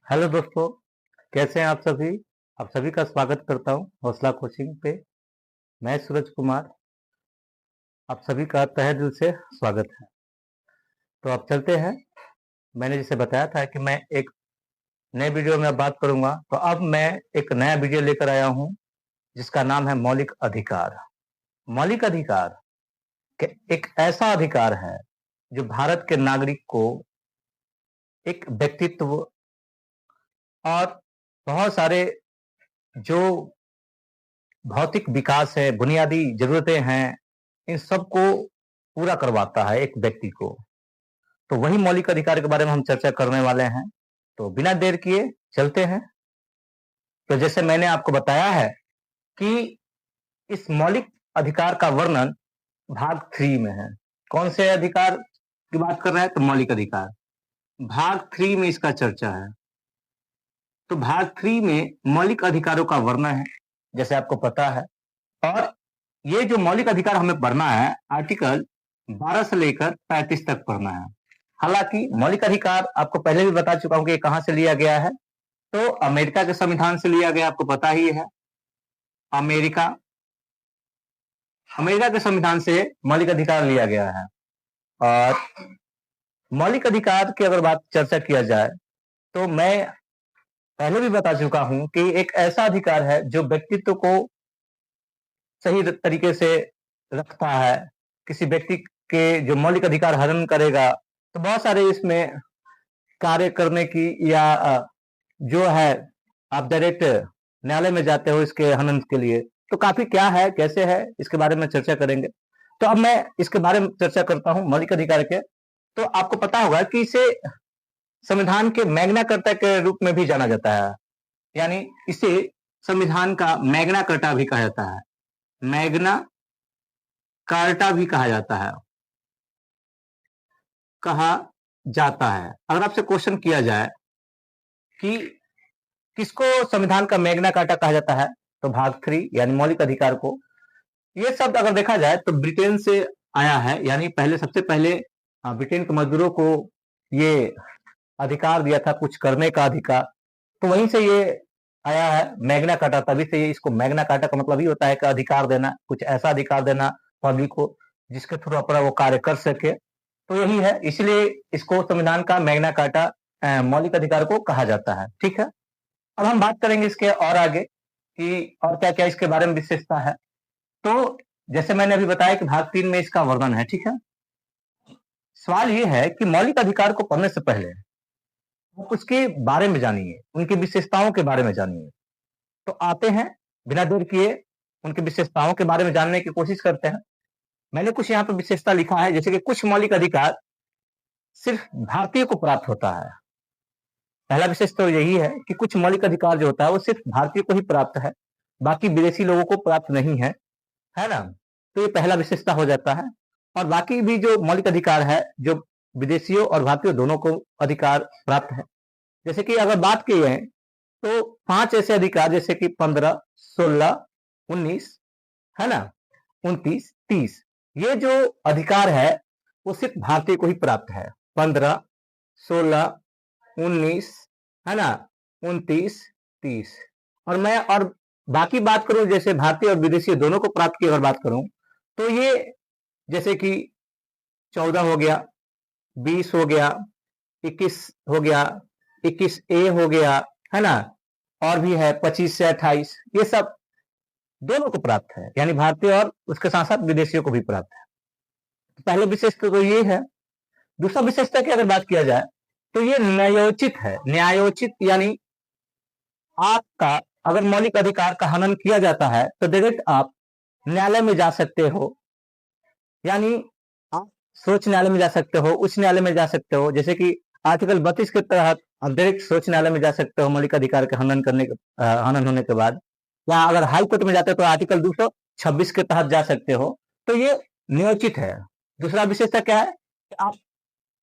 Hello दोस्तों, कैसे हैं आप सभी। आप सभी का स्वागत करता हूं हौसला कोचिंग पे। मैं सूरज कुमार, आप सभी का तहे दिल से स्वागत है। तो अब चलते हैं। मैंने जैसे बताया था कि मैं एक नए वीडियो में अब बात करूंगा, तो अब मैं एक नया वीडियो लेकर आया हूं जिसका नाम है मौलिक अधिकार। मौलिक अधिकार एक ऐसा अधिकार है जो भारत के नागरिक को एक व्यक्तित्व और बहुत सारे जो भौतिक विकास है, बुनियादी जरूरतें हैं, इन सबको पूरा करवाता है एक व्यक्ति को। तो वही मौलिक अधिकार के बारे में हम चर्चा करने वाले हैं। तो बिना देर किए चलते हैं। तो जैसे मैंने आपको बताया है कि इस मौलिक अधिकार का वर्णन भाग 3 में है। कौन से अधिकार की बात कर रहे हैं? तो मौलिक अधिकार भाग 3 में इसका चर्चा है। तो भाग 3 में मौलिक अधिकारों का वर्णन है, जैसे आपको पता है। और ये जो मौलिक अधिकार हमें पढ़ना है, आर्टिकल 12 से लेकर 35 तक पढ़ना है। हालांकि मौलिक अधिकार आपको पहले भी बता चुका हूं कि कहां से लिया गया है। तो अमेरिका के संविधान से लिया गया, आपको पता ही है। अमेरिका अमेरिका के संविधान से मौलिक अधिकार लिया गया है। और मौलिक अधिकार की अगर बात चर्चा किया जाए तो मैं पहले भी बता चुका हूं कि एक ऐसा अधिकार है जो व्यक्तित्व को सही तरीके से रखता है। किसी व्यक्ति के जो मौलिक अधिकार हनन करेगा तो बहुत सारे इसमें कार्य करने की या जो है आप डायरेक्ट न्यायालय में जाते हो इसके हनन के लिए। तो काफी क्या है, कैसे है, इसके बारे में चर्चा करेंगे। तो अब मैं इसके बारे में चर्चा करता हूं मौलिक अधिकार के। तो आपको पता होगा कि इसे संविधान के मैग्ना कार्टा के रूप में भी जाना जाता है, यानी इसे संविधान का मैग्ना कार्टा भी कहा जाता है। मैग्ना कार्टा भी कहा जाता है। अगर आपसे क्वेश्चन किया जाए कि किसको संविधान का मैग्ना कार्टा कहा जाता है, तो भाग 3 यानी मौलिक अधिकार को। ये शब्द अगर देखा जाए तो ब्रिटेन से आया है, यानी सबसे पहले ब्रिटेन के मजदूरों को ये अधिकार दिया था, कुछ करने का अधिकार। तो वहीं से ये आया है मैग्ना कार्टा। तभी से ये इसको मैग्ना कार्टा का मतलब ही होता है कि अधिकार देना, कुछ ऐसा अधिकार देना पब्लिक को जिसके थ्रू अपना वो कार्य कर सके। तो यही है, इसलिए इसको संविधान का मैग्ना कार्टा मौलिक अधिकार को कहा जाता है। ठीक है, अब हम बात करेंगे इसके और आगे कि और क्या क्या इसके बारे में विशेषता है। तो जैसे मैंने अभी बताया कि भाग 3 में इसका वर्णन है। ठीक है, सवाल ये है कि मौलिक अधिकार को पढ़ने से पहले आप उसके बारे में जानिए, उनकी विशेषताओं के बारे में जानिए। तो आते हैं, बिना देर किए उनकी विशेषताओं के बारे में जानने की कोशिश करते हैं। मैंने कुछ यहाँ पे विशेषता लिखा है, जैसे कि कुछ मौलिक अधिकार सिर्फ भारतीय को प्राप्त होता है। पहला विशेष तो यही है कि कुछ मौलिक अधिकार जो होता है वो सिर्फ भारतीय को ही प्राप्त है, बाकी विदेशी लोगों को प्राप्त नहीं है ना। तो ये पहला विशेषता हो जाता है। और बाकी भी जो मौलिक अधिकार है जो विदेशियों और भारतीयों दोनों को अधिकार प्राप्त है। जैसे कि अगर बात की जाए तो 5 ऐसे अधिकार, जैसे कि 15, 16, 19, है ना, 29, 30, ये जो अधिकार है वो सिर्फ भारतीय को ही प्राप्त है। 15, 16, 19, है ना, 29, 30। और बाकी बात करूं, जैसे भारतीय और विदेशी दोनों को प्राप्त की अगर बात करूं तो ये जैसे कि 14 हो गया, 20 हो गया, 21 हो गया, 21 ए हो गया, है ना, और भी है 25 से 28, ये सब दोनों को प्राप्त है, यानी भारतीय और उसके साथ साथ विदेशियों को भी प्राप्त है। पहले विशेषता तो ये है। दूसरा विशेषता की अगर बात किया जाए तो ये न्यायोचित है। न्यायोचित यानी आपका अगर मौलिक अधिकार का हनन किया जाता है तो डायरेक्ट आप न्यायालय में जा सकते हो, यानी आप सर्वोच्च न्यायालय में जा सकते हो, उच्च न्यायालय में जा सकते हो। जैसे कि आर्टिकल 32 के तहत आप डायरेक्ट सर्वोच्च न्यायालय में जा सकते हो मौलिक अधिकार के हनन होने के बाद, या अगर हाई कोर्ट में जाते हो तो आर्टिकल 226 के तहत जा सकते हो। तो ये न्यायोचित है। दूसरा विशेषता क्या है कि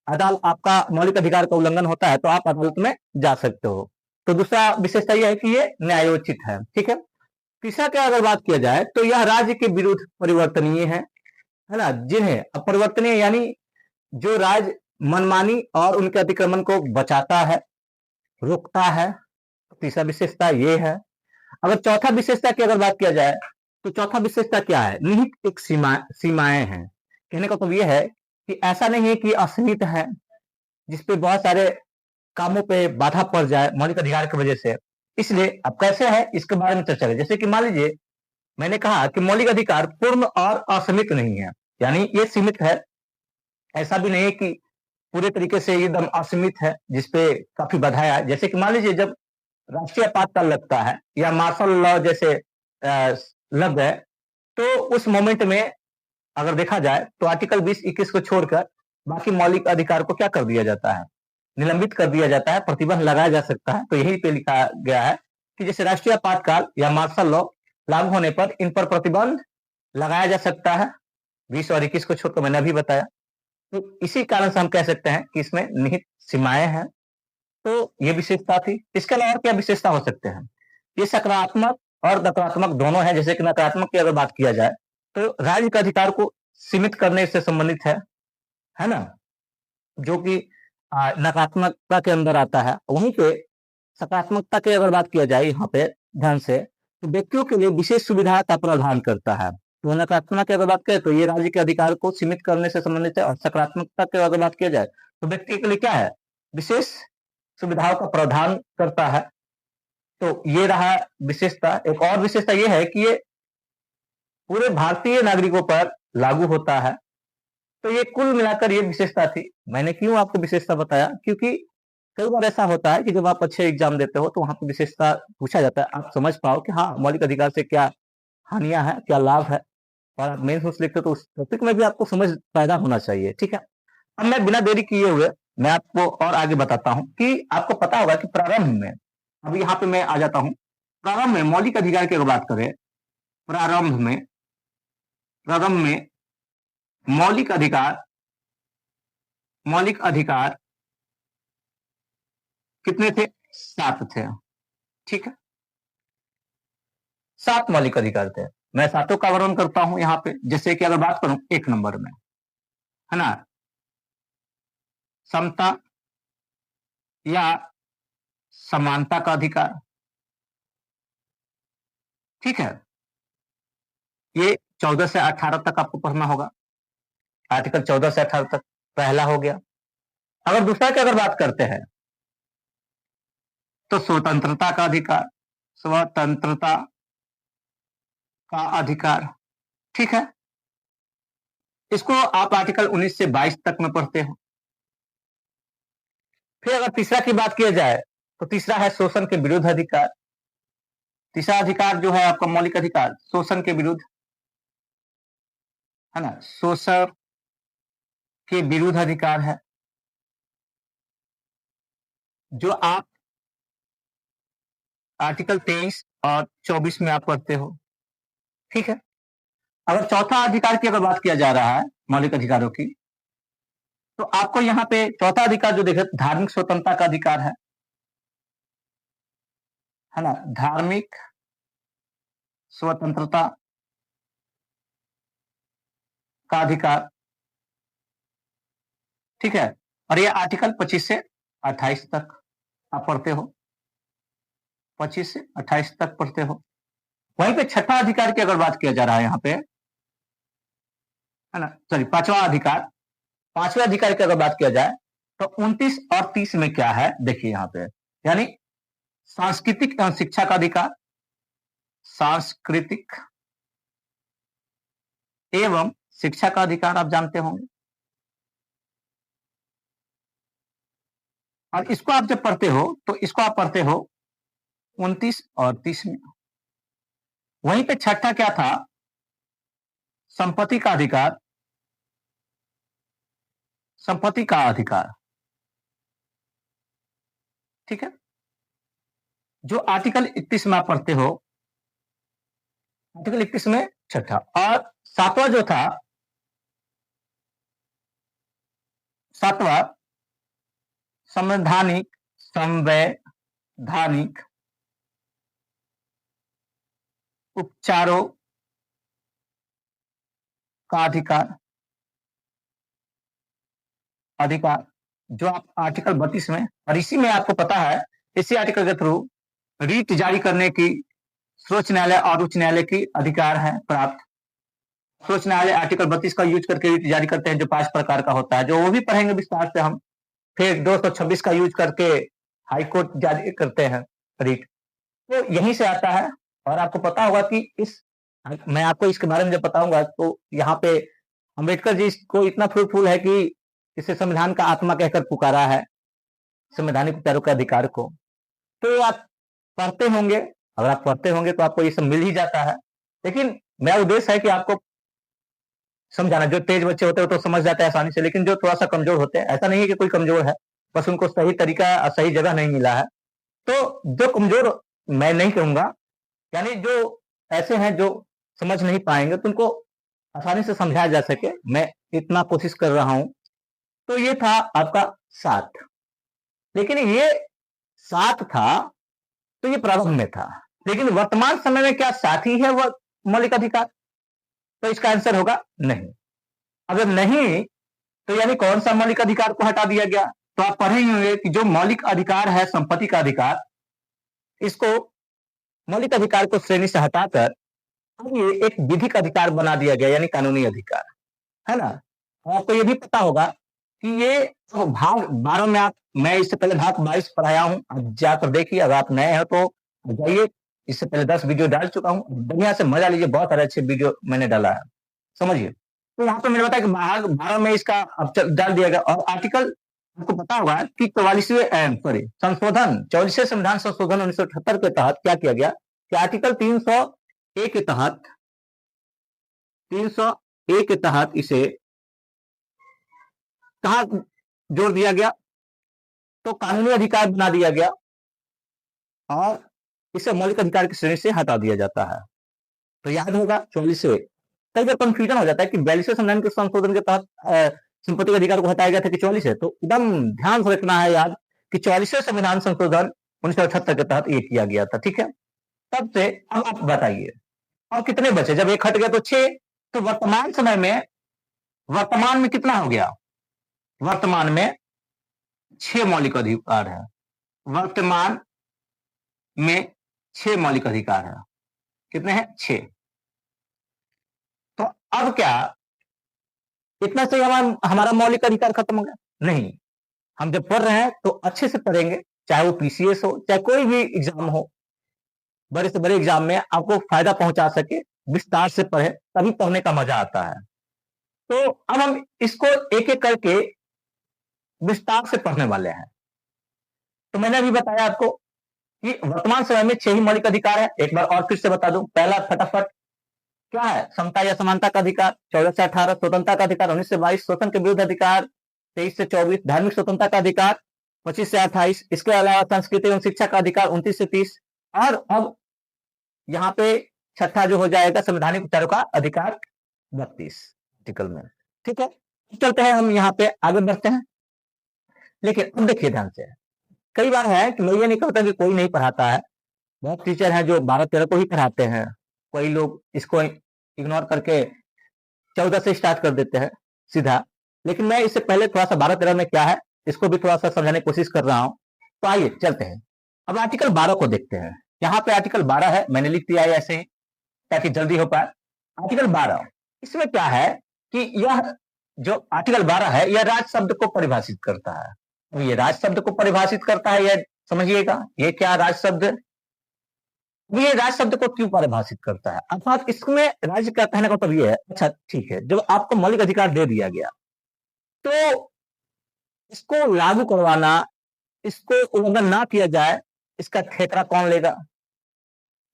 आपका मौलिक अधिकार का उल्लंघन होता है तो आप अदालत में जा सकते हो। तो दूसरा विशेषता यह है कि ये न्यायोचित है। ठीक है, तीसरा क्या अगर बात किया जाए तो यह राज्य के विरुद्ध परिवर्तनीय है ना। जिन्हें अपरिवर्तनीय यानी जो राज्य मनमानी और उनके अतिक्रमण को बचाता है, रोकता है। तीसरा विशेषता ये है। अगर चौथा विशेषता की अगर बात किया जाए तो चौथा विशेषता क्या है? निहित एक सीमाएं हैं। कहने का मतलब ये है कि ऐसा नहीं है कि असीमित है जिसपे बहुत सारे कामों पे बाधा पड़ जाए मौलिक अधिकार की वजह से। इसलिए अब कैसे है इसके बारे में चर्चा करें। जैसे कि मान लीजिए मैंने कहा कि मौलिक अधिकार पूर्ण और असीमित नहीं है, यानी ये सीमित है, ऐसा भी नहीं है कि पूरे तरीके से एकदम असीमित है जिसपे काफी बाधाएं आए। जैसे कि मान लीजिए जब राष्ट्रीय आपातकाल लगता है या मार्शल लॉ जैसे लग गए, तो उस मोमेंट में अगर देखा जाए तो आर्टिकल 20-21 को छोड़कर बाकी मौलिक अधिकार को क्या कर दिया जाता है? निलंबित कर दिया जाता है, प्रतिबंध लगाया जा सकता है। तो यही पे लिखा गया है कि जैसे राष्ट्रीय आपातकाल या मार्शल लॉ लागू होने पर इन पर प्रतिबंध लगाया जा सकता है। 20 और 21 को छोड़कर मैंने अभी बताया। तो इसी कारण से हम कह सकते हैं कि इसमें निहित सीमाएं हैं। तो ये विशेषता थी। इसके अलावा क्या विशेषता हो सकते हैं? ये सकारात्मक और नकारात्मक दोनों है। जैसे कि नकारात्मक की अगर बात किया जाए तो राज्य के अधिकार को सीमित करने से संबंधित है ना? जो कि नकारात्मकता के अंदर आता है। वहीं पे सकारात्मकता की अगर बात किया जाए यहाँ पे ध्यान से, तो व्यक्तियों के लिए विशेष सुविधा का प्रावधान करता है। तो नकारात्मक की अगर बात करें तो ये राज्य के अधिकार को सीमित करने से संबंधित है, और सकारात्मकता की अगर बात किया जाए तो व्यक्ति के लिए क्या है? विशेष सुविधाओं का प्रावधान करता है। तो ये रहा विशेषता। एक और विशेषता ये है कि ये पूरे भारतीय नागरिकों पर लागू होता है। तो ये कुल मिलाकर ये विशेषता थी। मैंने क्यों आपको विशेषता बताया? क्योंकि कई बार ऐसा होता है कि जब आप अच्छे एग्जाम देते हो तो वहां पर विशेषता पूछा जाता है, आप समझ पाओ कि हाँ मौलिक अधिकार से क्या हानियां हैं, क्या लाभ है, और आप मेन सोच लिखते हो तो उस टॉपिक में भी आपको समझ पैदा होना चाहिए। ठीक है, अब मैं बिना देरी किए हुए मैं आपको और आगे बताता हूं कि आपको पता होगा कि प्रारंभ में, अब यहाँ पे मैं आ जाता हूं, प्रारंभ में मौलिक अधिकार की अगर बात करें, प्रारंभ में मौलिक अधिकार कितने थे? 7 थे। ठीक है, 7 मौलिक अधिकार थे। मैं सातों का वर्णन करता हूं यहाँ पे। जैसे कि अगर बात करूं 1 नंबर में, है ना, समता या समानता का अधिकार। ठीक है, ये 14 से 18 तक आपको पढ़ना होगा। आर्टिकल 14 से 18 तक पहला हो गया। अगर दूसरा की अगर बात करते हैं तो स्वतंत्रता का अधिकार, स्वतंत्रता का अधिकार। ठीक है, इसको आप आर्टिकल 19 से 22 तक में पढ़ते हो। फिर अगर तीसरा की बात किया जाए तो तीसरा है शोषण के विरुद्ध अधिकार। तीसरा अधिकार जो है आपका मौलिक अधिकार शोषण के विरुद्ध, है ना, शोषण के विरुद्ध अधिकार है, जो आप आर्टिकल 23 और 24 में आप पढ़ते हो। ठीक है, अगर चौथा अधिकार की अगर बात किया जा रहा है मौलिक अधिकारों की, तो आपको यहाँ पे चौथा अधिकार जो देखे धार्मिक स्वतंत्रता का अधिकार है ना, धार्मिक स्वतंत्रता का अधिकार। ठीक है, और ये आर्टिकल 25 से 28 तक आप पढ़ते हो, 25 से 28 तक पढ़ते हो। वहीं पे छठा अधिकार की अगर बात किया जा रहा है यहाँ पे, है ना, सॉरी, पांचवें अधिकार की अगर बात किया जाए तो 29 और 30 में क्या है देखिए यहाँ पे, यानी सांस्कृतिक एवं शिक्षा का अधिकार, सांस्कृतिक एवं शिक्षा का अधिकार आप जानते होंगे। और इसको आप जब पढ़ते हो तो इसको आप पढ़ते हो 29 और 30 में। वहीं पे छठा क्या था? संपत्ति का अधिकार, संपत्ति का अधिकार। ठीक है, जो आर्टिकल 31 में आप पढ़ते हो, आर्टिकल 31 में छठा। और सातवां जो था, सातवां संवैधानिक उपचारों का अधिकार, जो आप आर्टिकल 32 में, और इसी में आपको पता है इसी आर्टिकल के थ्रू रीट जारी करने की सर्वोच्च न्यायालय और उच्च न्यायालय की अधिकार है प्राप्त। सर्वोच्च न्यायालय आर्टिकल 32 का यूज करके रीट जारी करते हैं, जो 5 प्रकार का होता है, जो वो भी पढ़ेंगे विस्तार से हम। फिर 226 का यूज करके हाईकोर्ट जारी करते हैं रीट। तो यहीं से आता है। और आपको पता होगा कि मैं आपको इसके बारे में जब बताऊंगा तो यहाँ पे अम्बेडकर जी को इतना फ्रूटफुल है कि इसे संविधान का आत्मा कहकर पुकारा है, संवैधानिक उपचारों के अधिकार को। तो आप पढ़ते होंगे, अगर आप पढ़ते होंगे तो आपको ये सब मिल ही जाता है। लेकिन मेरा उद्देश्य है कि आपको समझाना। जो तेज बच्चे होते हैं तो समझ जाते हैं आसानी से, लेकिन जो थोड़ा सा कमजोर होते हैं, ऐसा नहीं है कि कोई कमजोर है, बस उनको सही तरीका और सही जगह नहीं मिला है। तो जो कमजोर मैं नहीं कहूंगा, यानी जो ऐसे हैं जो समझ नहीं पाएंगे, तो उनको आसानी से समझाया जा सके, मैं इतना कोशिश कर रहा हूं। तो ये था आपका 7। लेकिन ये 7 था तो ये प्रारंभ में था, लेकिन वर्तमान समय में क्या 7 ही है वह मौलिक अधिकार? तो इसका आंसर होगा नहीं। अगर नहीं तो यानी कौन सा मौलिक अधिकार को हटा दिया गया? तो आप पढ़े ही होंगे कि जो मौलिक अधिकार है संपत्ति का अधिकार, इसको मौलिक अधिकार को श्रेणी से हटाकर अब ये एक विधिक अधिकार बना दिया गया, यानी कानूनी अधिकार, है ना। आपको ये भी पता होगा कि ये भाग 12 में मैं इससे पहले भाग 22 पढ़ाया हूं, आप जाकर देखिए। अगर आप नए हैं तो जाइए, इससे पहले 10 वीडियो डाल चुका हूं, बढ़िया से मजा लीजिए, बहुत सारे अच्छे वीडियो मैंने डाला है, समझिए। तो यहाँ पे मैंने बताया कि भाग 12 में इसका अब डाल दिया गया। और आर्टिकल आपको पता होगा कि 44वें संविधान संशोधन 1978 के तहत क्या किया गया कि आर्टिकल 301 के तहत इसे कहा जोड़ दिया गया? तो कानूनी अधिकार बना दिया गया और इसे मौलिक अधिकार की श्रेणी से हटा दिया जाता है। तो याद होगा 44वें, कई बार कंफ्यूजन हो जाता है कि 42वें संविधान के संशोधन के तहत संपत्ति के अधिकार को हटाया गया था कि 44 है। तो एकदम ध्यान से रखना है याद कि 44वें संविधान संशोधन 1978 के तहत ये किया गया था, ठीक है। तब से अब आप बताइए और कितने बचे? जब एक हट गया तो 6। तो वर्तमान समय में, वर्तमान में कितना हो गया? वर्तमान में 6 मौलिक अधिकार है। वर्तमान में 6 मौलिक अधिकार है। कितने हैं? 6। तो अब क्या इतना से हमारा मौलिक अधिकार खत्म हो गया? नहीं। हम जब पढ़ रहे हैं तो अच्छे से पढ़ेंगे, चाहे वो पीसीएस हो, चाहे कोई भी एग्जाम हो, बड़े से बड़े एग्जाम में आपको फायदा पहुंचा सके, विस्तार से पढ़े, तभी पढ़ने का मजा आता है। तो अब हम इसको एक एक करके विस्तार से पढ़ने वाले हैं। तो मैंने अभी बताया आपको कि वर्तमान समय में 6 ही मौलिक अधिकार है। एक बार और फिर से बता दूं, पहला फटाफट क्या है? समता या समानता का अधिकार। 14 से 18 स्वतंत्रता का अधिकार। 19 से 22 शोषण के विरुद्ध अधिकार। 23 से 24 धार्मिक स्वतंत्रता का अधिकार। 25 से 28 इसके अलावा संस्कृति एवं शिक्षा का अधिकार। 29 से 30 और अब यहाँ पे छठा जो हो जाएगा संवैधानिक उपचारों का अधिकार 32 आर्टिकल में, ठीक है। चलते हैं हम यहाँ पे आगे बढ़ते हैं। लेकिन अब देखिए ध्यान से, कई बार है कि मैं ये नहीं कहता कि कोई नहीं पढ़ाता है, बहुत टीचर हैं जो 12-13 को ही पढ़ाते हैं। कोई लोग इसको इग्नोर करके 14 से स्टार्ट कर देते हैं सीधा। लेकिन मैं इससे पहले थोड़ा सा 12-13 में क्या है इसको भी थोड़ा सा समझाने की कोशिश कर रहा हूं। तो आइए चलते हैं, अब आर्टिकल 12 को देखते हैं। यहाँ पे आर्टिकल 12 है, मैंने लिख दिया है ऐसे ही ताकि जल्दी हो पाए। आर्टिकल 12 इसमें क्या है कि यह जो आर्टिकल 12 है यह राज शब्द को परिभाषित करता है। तो ये राज शब्द को परिभाषित करता है, यह समझिएगा ये क्या राज शब्द, ये राज शब्द को क्यों परिभाषित करता है, अर्थात इसमें राज्य का कहने का मतलब ये है। अच्छा ठीक है, जब आपको मौलिक अधिकार दे दिया गया तो इसको लागू करवाना, इसको उल्लंघन ना किया जाए, इसका ठेका कौन लेगा?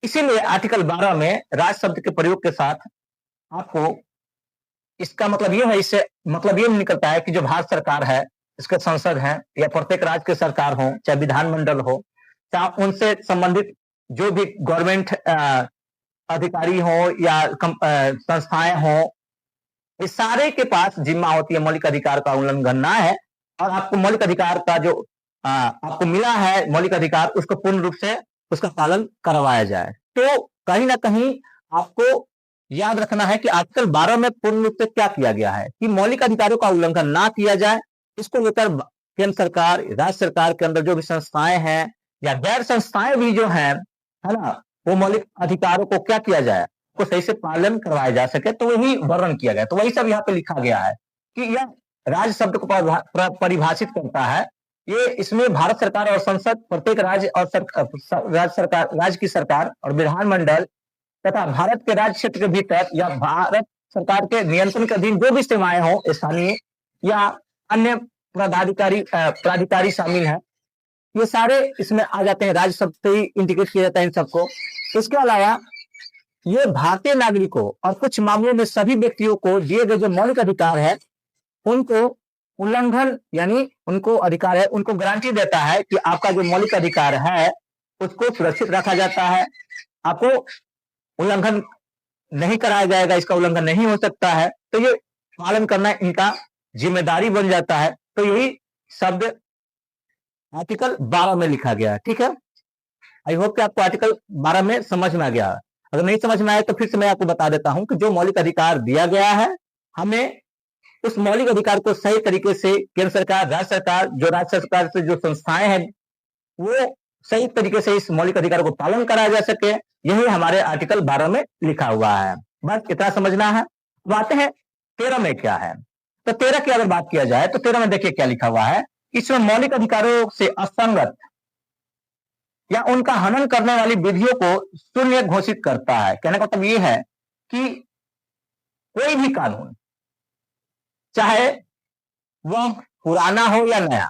इसीलिए आर्टिकल 12 में राज शब्द के प्रयोग के साथ आपको इसका मतलब ये है, इससे मतलब ये निकलता है कि जो भारत सरकार है, इसके संसद है या प्रत्येक राज्य के सरकार हो, चाहे विधानमंडल हो, चाहे उनसे संबंधित जो भी गवर्नमेंट अधिकारी हो या संस्थाएं हो, इस सारे के पास जिम्मा होती है मौलिक अधिकार का उल्लंघन ना है और आपको मौलिक अधिकार का जो आपको मिला है मौलिक अधिकार, उसको पूर्ण रूप से उसका पालन करवाया जाए। तो कहीं ना कहीं आपको याद रखना है कि आर्टिकल 12 में पूर्ण रूप से क्या किया गया है कि मौलिक अधिकारों का उल्लंघन ना किया जाए। इसको लेकर केंद्र सरकार, राज्य सरकार के अंदर जो भी संस्थाएं हैं या गैर संस्थाएं भी जो है ना, वो मौलिक अधिकारों को क्या किया जाए, को सही से पालन करवाया जा सके, तो वही वर्णन किया गया। तो वही सब यहाँ पे लिखा गया है कि यह राज्य शब्द को परिभाषित करता है। ये इसमें भारत सरकार और संसद, प्रत्येक राज्य और राज्य की सरकार और विधानमंडल तथा भारत के राज्य क्षेत्र के भीतर या भारत सरकार के नियंत्रण के अधीन जो भी सेवाएं हो, स्थानीय या अन्य प्राधिकारी शामिल है, ये सारे इसमें आ जाते हैं। राज्य शब्द से ही इंडिकेट किया जाता है इन सबको। इसके अलावा ये भारतीय नागरिकों और कुछ मामलों में सभी व्यक्तियों को दिए गए जो मौलिक अधिकार है, उनको उल्लंघन यानी उनको अधिकार है, उनको गारंटी देता है कि आपका जो मौलिक अधिकार है उसको सुरक्षित रखा जाता है, आपको उल्लंघन नहीं कराया जाएगा, इसका उल्लंघन नहीं हो सकता है, तो ये पालन करना इनका जिम्मेदारी बन जाता है। तो यही शब्द आर्टिकल 12 में लिखा गया है। ठीक है, आई होप कि आपको आर्टिकल 12 में समझ में आ गया। अगर नहीं समझ में आए तो फिर से मैं आपको बता देता हूं कि जो मौलिक अधिकार दिया गया है, हमें उस मौलिक अधिकार को सही तरीके से केंद्र सरकार, राज्य सरकार, जो राज्य सरकार से जो संस्थाएं हैं, वो सही तरीके से इस मौलिक अधिकार को पालन कराया जा सके, यही हमारे आर्टिकल 12 में लिखा हुआ है। बस इतना समझना है। अब आते हैं 13 में क्या है। तो 13 की अगर बात किया जाए तो 13 में देखिए क्या लिखा हुआ है। इसमें मौलिक अधिकारों से असंगत या उनका हनन करने वाली विधियों को शून्य घोषित करता है। कहने का मतलब ये है कि कोई भी कानून, चाहे वह पुराना हो या नया,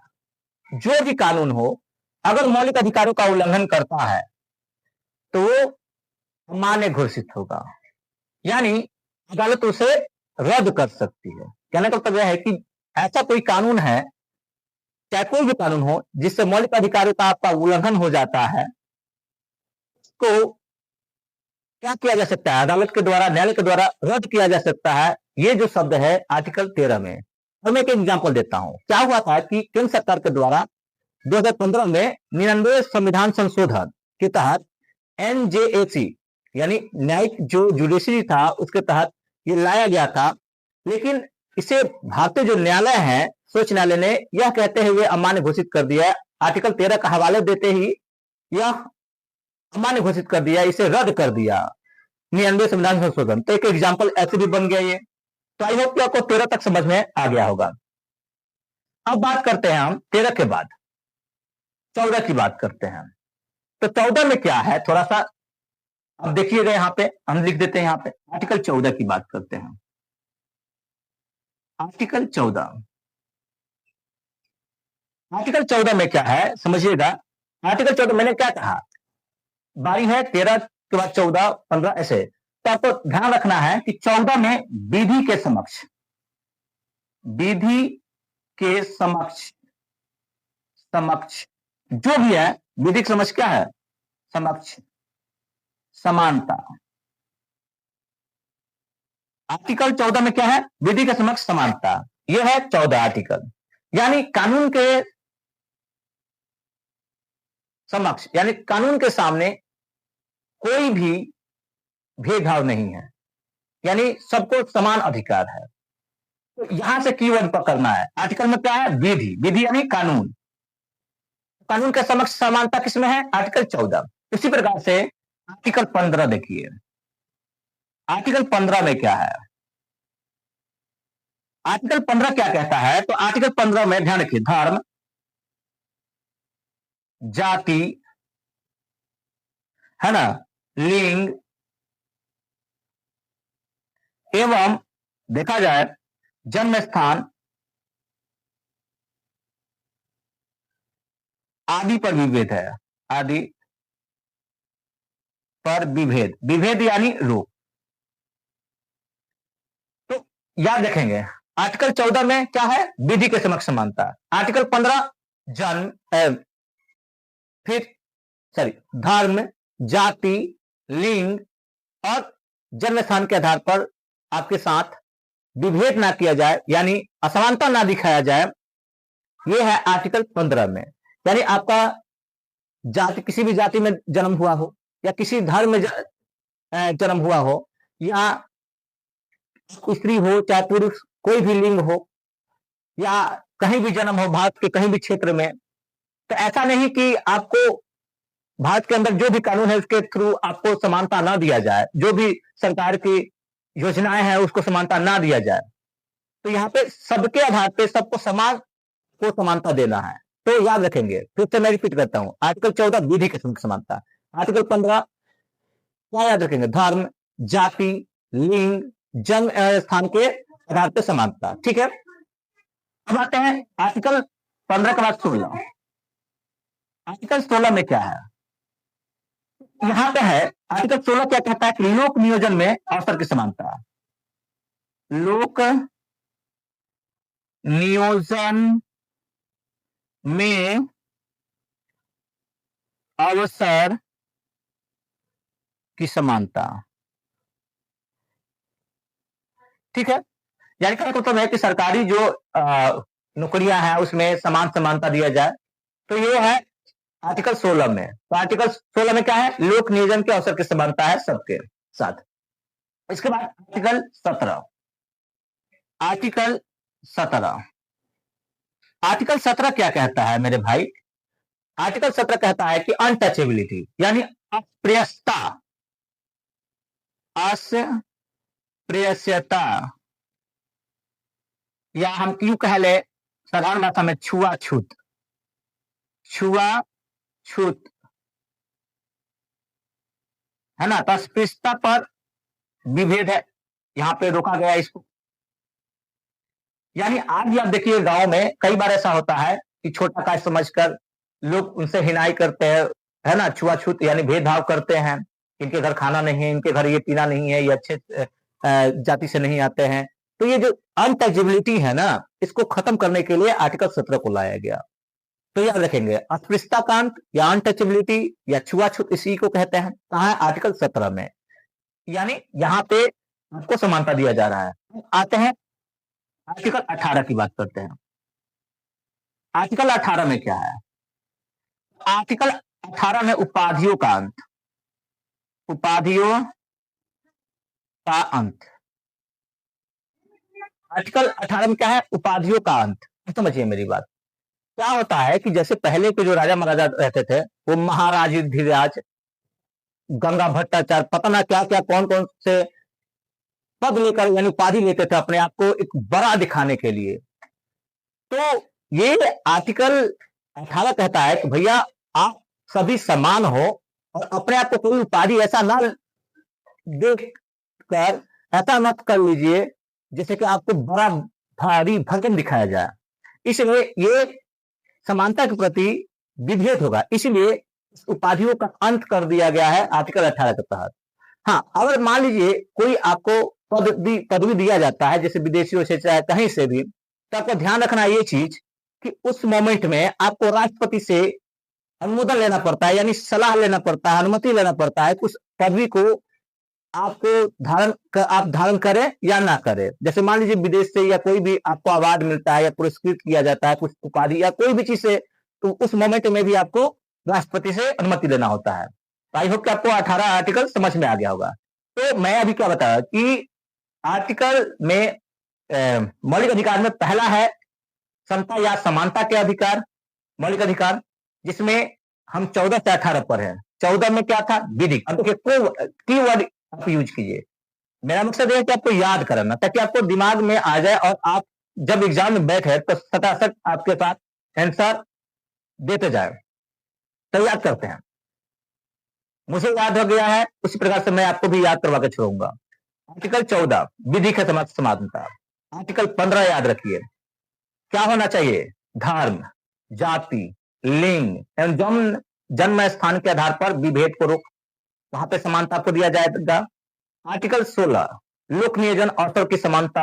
जो भी कानून हो, अगर मौलिक अधिकारों का उल्लंघन करता है तो वो अमान्य घोषित होगा, यानी अदालत उसे रद्द कर सकती है। कहने का मतलब यह है कि ऐसा कोई कानून है, चाहे कोई भी कानून हो, जिससे मौलिक अधिकारों का आपका उल्लंघन हो जाता है, तो क्या किया जा सकता है, अदालत के द्वारा, न्यायालय के द्वारा रद्द किया जा सकता है। ये जो शब्द है आर्टिकल 13 में। और मैं एक एग्जाम्पल देता हूं। क्या हुआ था कि केंद्र सरकार के द्वारा 2015 में 99 संविधान संशोधन के तहत NJAC यानी न्यायिक जो जुडिशरी था, उसके तहत ये लाया गया था। लेकिन इसे भारतीय जो न्यायालय है, सर्वोच्च न्यायालय ने यह कहते हुए अमान्य घोषित कर दिया। आर्टिकल 13 का हवाले देते ही यह अमान्य घोषित कर दिया, इसे रद्द कर दिया, 99 संविधान संशोधन। तो एक एग्जाम्पल ऐसे भी बन गया ये। तो आई होप कि आपको 13 तक समझ में आ गया होगा। अब बात करते हैं हम 13 के बाद 14 की बात करते हैं। तो 14 में क्या है, थोड़ा सा अब देखिएगा, यहां पे हम लिख देते हैं, यहां पे आर्टिकल 14 की बात करते हैं। आर्टिकल 14, आर्टिकल 14 में क्या है समझिएगा। आर्टिकल 14 मैंने क्या कहा, बारी है 13 के बाद 14, 15 ऐसे। तो आपको ध्यान रखना है कि 14 में विधि के समक्ष, विधि के समक्ष, समक्ष जो भी है, विधि के समक्ष क्या है, समक्ष समानता। आर्टिकल 14 में क्या है, विधि के समक्ष समानता। यह है 14 आर्टिकल, यानी कानून के समक्ष, यानी कानून के सामने कोई भी भेदभाव नहीं है, यानी सबको समान अधिकार है। तो यहां से कीवर्ड पकड़ना है। आर्टिकल में क्या है, विधि, विधि यानी कानून, कानून के समक्ष समानता किसमें है, आर्टिकल 14। इसी प्रकार से आर्टिकल 15 देखिए। आर्टिकल 15 में क्या है, आर्टिकल 15 क्या कहता है। तो आर्टिकल 15 में ध्यान रखिए, धर्म, जाति, है ना, लिंग एवं देखा जाए जन्म स्थान आदि पर विभेद है। आदि पर विभेद, विभेद यानी रोक। तो याद रखेंगे, आर्टिकल 14 में क्या है, विधि के समक्ष समानता। आर्टिकल 15 जन्म, फिर सॉरी धर्म, जाति, लिंग और जन्म स्थान के आधार पर आपके साथ विभेद ना किया जाए, यानी असमानता ना दिखाया जाए। यह है आर्टिकल 15 में। यानी आपका जाति, किसी भी जाति में जन्म हुआ हो, या किसी धर्म में जन्म हुआ हो, या स्त्री हो चाहे पुरुष, कोई भी लिंग हो, या कहीं भी जन्म हो भारत के कहीं भी क्षेत्र में, तो ऐसा नहीं कि आपको भारत के अंदर जो भी कानून है उसके थ्रू आपको समानता ना दिया जाए, जो भी सरकार की योजनाएं हैं उसको समानता ना दिया जाए। तो यहाँ पे सबके आधार पे सबको समान को समानता देना है। तो याद रखेंगे, फिर से मैं रिपीट करता हूं, आर्टिकल 14 विधि के समानता, आर्टिकल 15 क्या याद रखेंगे, धर्म, जाति, लिंग, जन्म स्थान के आधार पर समानता। ठीक है, अब आते हैं आर्टिकल 15 के बाद 16। आर्टिकल 16 में क्या है, यहां पे है आर्टिकल 16 क्या कहता है कि लोक नियोजन में अवसर की समानता। लोक नियोजन में अवसर की समानता। ठीक है, यानी का मतलब है कि सरकारी जो नौकरियां हैं उसमें समान समानता दिया जाए। तो ये है आर्टिकल 16 में। तो आर्टिकल 16 में क्या है, लोक नियोजन के अवसर की समानता है सबके साथ। इसके बाद आर्टिकल 17। आर्टिकल 17, आर्टिकल 17 क्या कहता है मेरे भाई, आर्टिकल 17 कहता है कि अनटचेबिलिटी यानी अप्रियता, अस्पृश्यता, या हम क्यों कह ले साधारण भाषा में छुआछूत, छुआछूत है ना। तो अस्पृश्यता पर विभेद है, यहां पे रोका गया इसको। यानी आज भी आप देखिए गांव में कई बार ऐसा होता है कि छोटा काज समझकर लोग उनसे हिनाई करते हैं, है ना, छुआछूत यानी भेदभाव करते हैं, इनके घर खाना नहीं है, इनके घर ये पीना नहीं है, ये अच्छे जाति से नहीं आते हैं। तो ये जो अनटचेबिलिटी है ना, इसको खत्म करने के लिए आर्टिकल 17 को लाया गया। तो याद रखेंगे, अस्पृश्यता कांत या अनटचेबिलिटी या छुआछूत इसी को कहते हैं, कहा है आर्टिकल 17 में। यानी यहां पे आपको समानता दिया जा रहा है। आते हैं आर्टिकल 18 की बात करते हैं। आर्टिकल 18 में क्या है, आर्टिकल 18 में उपाधियों का अंत, उपाधियों का अंत। आर्टिकल 18 में क्या है, उपाधियों का अंत। समझिए मेरी बात, क्या होता है कि जैसे पहले के जो राजा महाराजा रहते थे, वो महाराज धीराज, गंगा भट्टाचार्य, पता ना क्या क्या कौन कौन से पद लेकर यानी उपाधि लेते थे अपने आप को एक बड़ा दिखाने के लिए। तो ये आर्टिकल 18 कहता है कि भैया आप सभी समान हो और अपने आप को कोई उपाधि ऐसा ना देख कर ऐसा मत कर लीजिए जैसे कि आपको बड़ा भारी भरकम दिखाया जाए। इसलिए ये समानता के प्रति विभेद होगा, इसलिए इस उपाधियों का अंत कर दिया गया है आर्टिकल 18 के तहत। हाँ, अगर मान लीजिए कोई आपको पदवी दिया जाता है, जैसे विदेशियों से चाहे कहीं से भी, तो आपको ध्यान रखना ये चीज कि उस मोमेंट में आपको राष्ट्रपति से अनुमोदन लेना पड़ता है, यानी सलाह लेना पड़ता है, अनुमति लेना पड़ता है, उस पदवी को आपको आप धारण करें या ना करें। जैसे मान लीजिए विदेश से या कोई भी आपको अवार्ड मिलता है या पुरस्कृत किया जाता है कुछ उपाधि या कोई भी चीज से, तो उस मोमेंट में भी आपको राष्ट्रपति से अनुमति लेना होता है। आई होप कि आपको 18 आर्टिकल समझ में आ गया होगा। तो मैं अभी क्या बताया कि आर्टिकल में मौलिक अधिकार में पहला है समता या समानता के अधिकार, मौलिक अधिकार, जिसमें हम 14 से 18 पर हैं। 14 में क्या था, विधि। अब देखिए की वर्ड आप यूज कीजिए, मेरा मकसद है कि आपको याद करना ताकि आपको दिमाग में आ जाए और आप जब एग्जाम में बैठे तो सटासट आपके साथ आंसर देते जाए। तो याद करते हैं, मुझे याद हो गया है उसी प्रकार से मैं आपको भी याद करवा के छोड़ूंगा। आर्टिकल 14 विधि के समानता। आर्टिकल 15 याद रखिए, क्या होना चाहिए, धर्म, जाति, लिंग एवं जन्म स्थान के आधार पर विभेद को रोक, वहां पे समानता को दिया जाएगा। आर्टिकल 16 लोक नियोजन अवसर की समानता।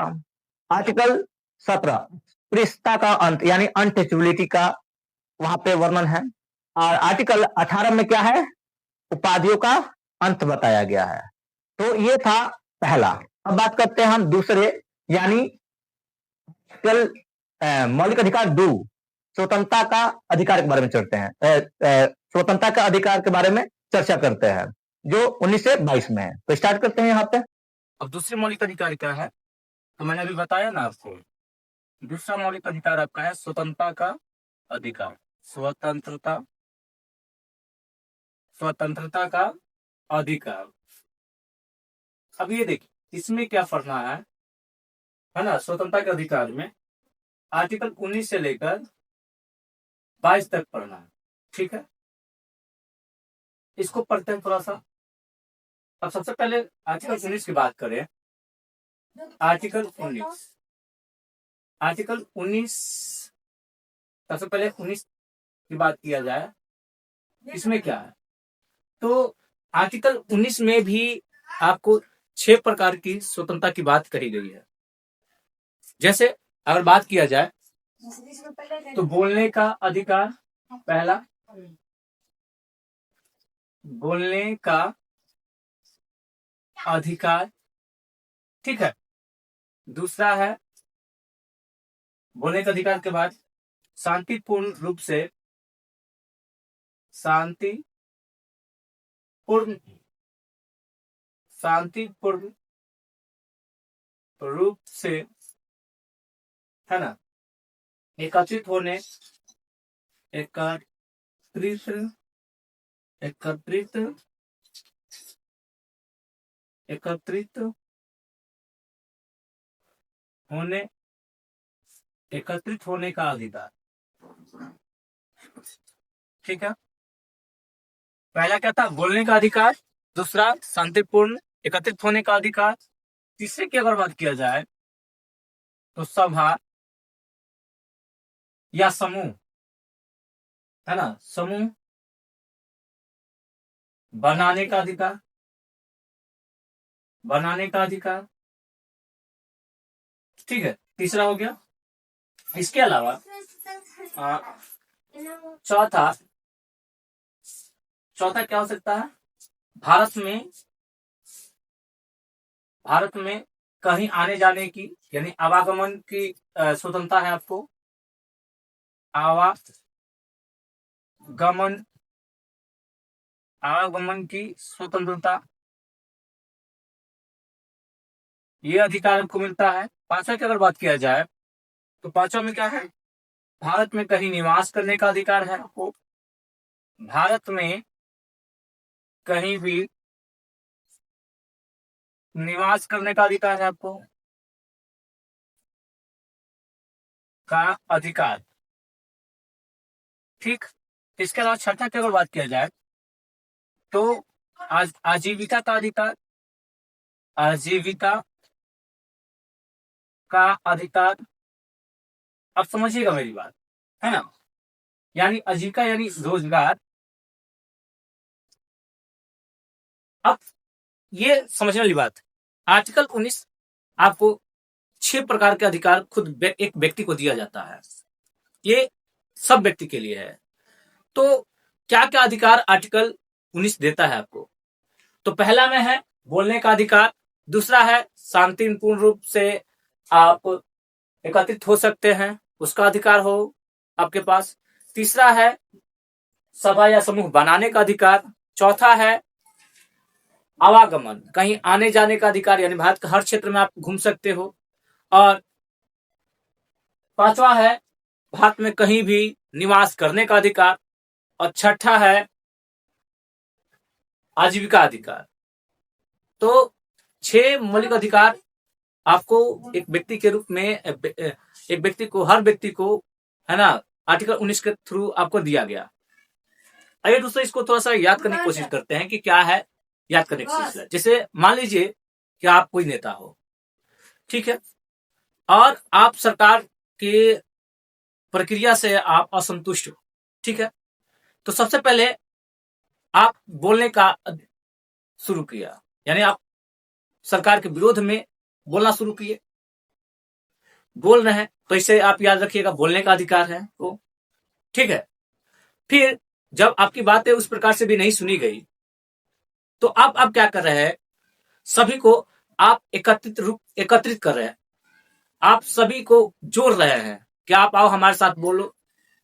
आर्टिकल 17 स्पृश्यता का अंत यानी अनटचेबिलिटी का वहां पे वर्णन है। और आर्टिकल 18 में क्या है, उपाधियों का अंत बताया गया है। तो ये था पहला। अब बात करते हैं हम दूसरे, यानी मौलिक अधिकार 2 स्वतंत्रता का अधिकार के बारे में चलते हैं, स्वतंत्रता का अधिकार के बारे में चर्चा करते हैं जो 19 से 22 में है। तो स्टार्ट करते हैं यहाँ पे। अब दूसरे मौलिक अधिकार क्या है, तो मैंने अभी बताया ना आपको, दूसरा मौलिक अधिकार आपका है स्वतंत्रता का अधिकार। स्वतंत्रता स्वतंत्रता का अधिकार। अब ये देखिए इसमें क्या पढ़ना है ना, स्वतंत्रता के अधिकार में आर्टिकल 19 से लेकर 22 तक पढ़ना है, ठीक है। इसको पढ़ते हैं थोड़ा सा। अब सबसे पहले आर्टिकल 19 की बात करें। आर्टिकल 19 सबसे पहले 19 की बात किया जाए, इसमें क्या है। तो आर्टिकल 19 में भी आपको 6 प्रकार की स्वतंत्रता की बात कही गई है। जैसे अगर बात किया जाए तो बोलने का अधिकार, पहला बोलने का अधिकार, ठीक है। दूसरा है बोलने का अधिकार के बाद शांतिपूर्ण रूप से शांतिपूर्ण रूप से, है ना, एकत्रित होने, एकत्रित एकत्रित एकत्रित होने एकत्रित होने का अधिकार, ठीक है। पहला क्या था, बोलने का अधिकार। दूसरा शांतिपूर्ण एकत्रित होने का अधिकार। तीसरे की अगर बात किया जाए तो सभा या समूह, है ना, समूह बनाने का अधिकार, बनाने का अधिकार, ठीक है। तीसरा हो गया। इसके अलावा चौथा क्या हो सकता है, भारत में कहीं आने जाने की यानी आवागमन की स्वतंत्रता है आपको। आवागमन की स्वतंत्रता, ये अधिकार आपको मिलता है। पांचवा की अगर बात किया जाए तो पांचवा में क्या है, भारत में कहीं निवास करने का अधिकार है आपको। भारत में कहीं भी निवास करने का अधिकार है आपको, का अधिकार, ठीक। इसके अलावा छठा की अगर बात किया जाए तो आजीविका का अधिकार, आजीविका का अधिकार। अब समझिएगा मेरी बात, है ना, यानी आजीविका यानी रोजगार। अब ये समझने वाली बात, आर्टिकल 19 आपको 6 प्रकार के अधिकार खुद एक व्यक्ति को दिया जाता है। ये सब व्यक्ति के लिए है। तो क्या क्या अधिकार आर्टिकल 19 देता है आपको। तो पहला में है बोलने का अधिकार। दूसरा है शांतिपूर्ण रूप से आप एकत्रित हो सकते हैं, उसका अधिकार हो आपके पास। तीसरा है सभा या समूह बनाने का अधिकार। चौथा है आवागमन, कहीं आने जाने का अधिकार, यानी भारत के हर क्षेत्र में आप घूम सकते हो। और पांचवा है भारत में कहीं भी निवास करने का अधिकार। और छठा है आजीविका अधिकार। तो 6 मौलिक अधिकार आपको एक व्यक्ति के रूप में, एक व्यक्ति को, हर व्यक्ति को, है ना, आर्टिकल 19 के थ्रू आपको दिया गया। आइए दोस्तों इसको थोड़ा सा याद करने की कोशिश करते हैं कि क्या है याद करने की कोशिश। जैसे मान लीजिए कि आप कोई नेता हो, ठीक है, और आप सरकार के प्रक्रिया से आप असंतुष्ट हो, ठीक है। तो सबसे पहले आप बोलने का शुरू किया, यानी आप सरकार के विरोध में बोलना शुरू किए, बोल रहे हैं, तो इसे आप याद रखिएगा, बोलने का अधिकार है वो, ठीक है। फिर जब आपकी बातें उस प्रकार से भी नहीं सुनी गई तो आप क्या कर रहे हैं, सभी को आप एकत्रित कर रहे हैं, आप सभी को जोड़ रहे हैं कि आप आओ हमारे साथ बोलो।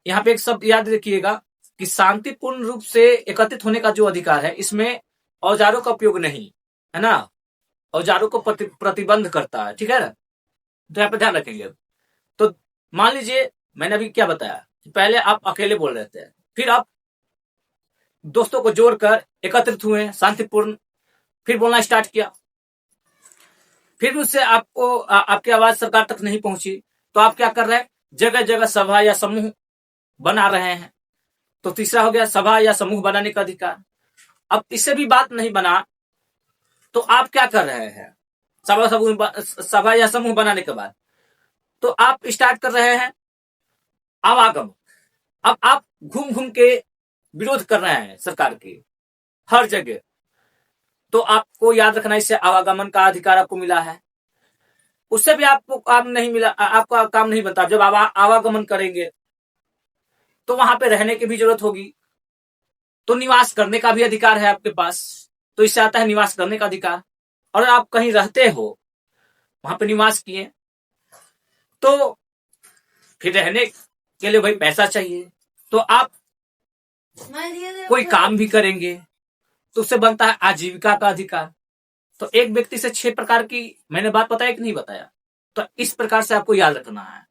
यहाँ पे एक शब्द याद रखिएगा कि शांतिपूर्ण रूप से एकत्रित होने का जो अधिकार है, इसमें औजारों का उपयोग नहीं है ना, औजारों को प्रतिबंध करता है, ठीक है ना, तो यहाँ पे ध्यान रखेंगे। तो मान लीजिए मैंने अभी क्या बताया, पहले आप अकेले बोल रहे थे, फिर आप दोस्तों को जोड़कर एकत्रित हुए, शांतिपूर्ण, फिर बोलना स्टार्ट किया। फिर उससे आपको आपकी आवाज सरकार तक नहीं पहुंची, तो आप क्या कर रहे हैं, जगह जगह सभा या समूह बना रहे हैं। तो तीसरा हो गया सभा या समूह बनाने का अधिकार। अब इससे भी बात नहीं बना तो आप क्या कर रहे हैं, सभा या समूह बनाने के बाद तो आप स्टार्ट कर रहे हैं आवागम। अब आप घूम घूम के विरोध कर रहे हैं सरकार की हर जगह। तो आपको याद रखना, इससे आवागमन का अधिकार आपको मिला है, उससे भी आपको काम नहीं मिला, आपका काम नहीं बनता। जब आवागमन करेंगे तो वहां पे रहने की भी जरूरत होगी, तो निवास करने का भी अधिकार है आपके पास। तो इससे आता है निवास करने का अधिकार। और आप कहीं रहते हो, वहां पे निवास किए, तो फिर रहने के लिए भाई पैसा चाहिए, तो आप कोई काम भी करेंगे, तो उससे बनता है आजीविका का अधिकार। तो एक व्यक्ति से 6 प्रकार की मैंने बात बताया कि नहीं बताया, तो इस प्रकार से आपको याद रखना है।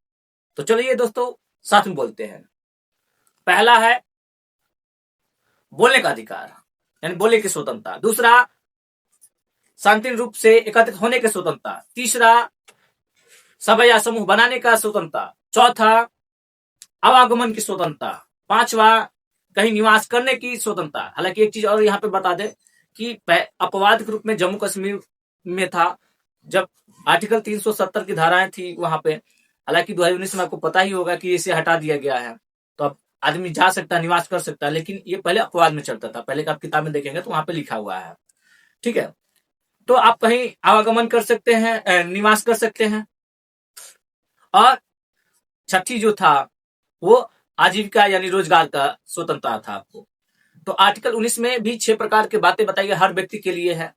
तो चलिए दोस्तों साथ में बोलते हैं। पहला है बोलने का अधिकार, यानी बोलने की स्वतंत्रता। दूसरा शांति रूप से एकत्रित होने की स्वतंत्रता। तीसरा सभा या समूह बनाने का स्वतंत्रता। चौथा आवागमन की स्वतंत्रता। पांचवा कहीं निवास करने की स्वतंत्रता। हालांकि एक चीज और यहाँ पे बता दे कि अपवाद के रूप में जम्मू कश्मीर में था, जब आर्टिकल 370 की धाराएं थी वहां पे। हालांकि 2019 में आपको पता ही होगा कि इसे हटा दिया गया है, तो अब आदमी जा सकता है, निवास कर सकता है, लेकिन ये पहले अपवाद में चलता था। पहले का आप किताब में देखेंगे तो वहां पे लिखा हुआ है, ठीक है। तो आप कहीं आवागमन कर सकते हैं, निवास कर सकते हैं। और छठी जो था वो आजीविका यानी रोजगार का स्वतंत्रता था आपको। तो आर्टिकल 19 में भी 6 प्रकार की बातें बताई गई, हर व्यक्ति के लिए है।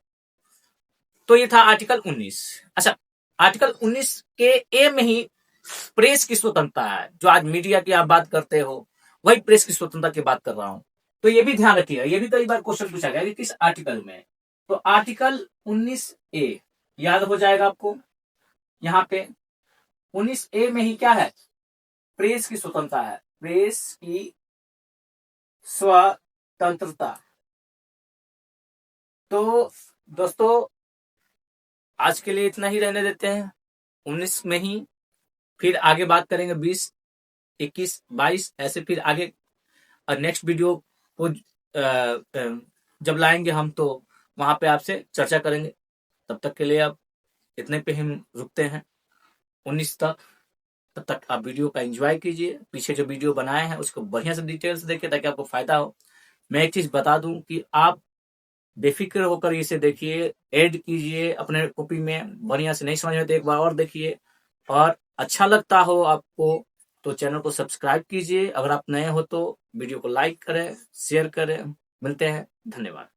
तो ये था आर्टिकल 19। अच्छा, आर्टिकल 19 के ए में ही प्रेस की स्वतंत्रता है। जो आज मीडिया की आप बात करते हो, वही प्रेस की स्वतंत्रता की बात कर रहा हूं। तो ये भी ध्यान रखिएगा, ये भी कई बार क्वेश्चन पूछा गया कि किस आर्टिकल में। तो आर्टिकल 19A याद हो जाएगा आपको। यहाँ पे 19A में ही क्या है, प्रेस की स्वतंत्रता है, प्रेस की स्वतंत्रता। तो दोस्तों आज के लिए इतना ही रहने देते हैं 19 में ही, फिर आगे बात करेंगे 20, 21, 22 ऐसे। फिर आगे नेक्स्ट वीडियो को जब लाएंगे हम, तो वहां पे आपसे चर्चा करेंगे। तब तक के लिए अब इतने पे हम रुकते हैं 19 तक। तब तक आप वीडियो का एंजॉय कीजिए, पीछे जो वीडियो बनाए हैं उसको बढ़िया से डिटेल से देखिए ताकि आपको फायदा हो। मैं एक चीज बता दूं कि आप बेफिक्र होकर इसे देखिए, ऐड कीजिए अपने कॉपी में, बढ़िया से। नहीं समझ में तो एक बार और देखिए, और अच्छा लगता हो आपको तो चैनल को सब्सक्राइब कीजिए। अगर आप नए हो तो वीडियो को लाइक करें, शेयर करें। मिलते हैं, धन्यवाद।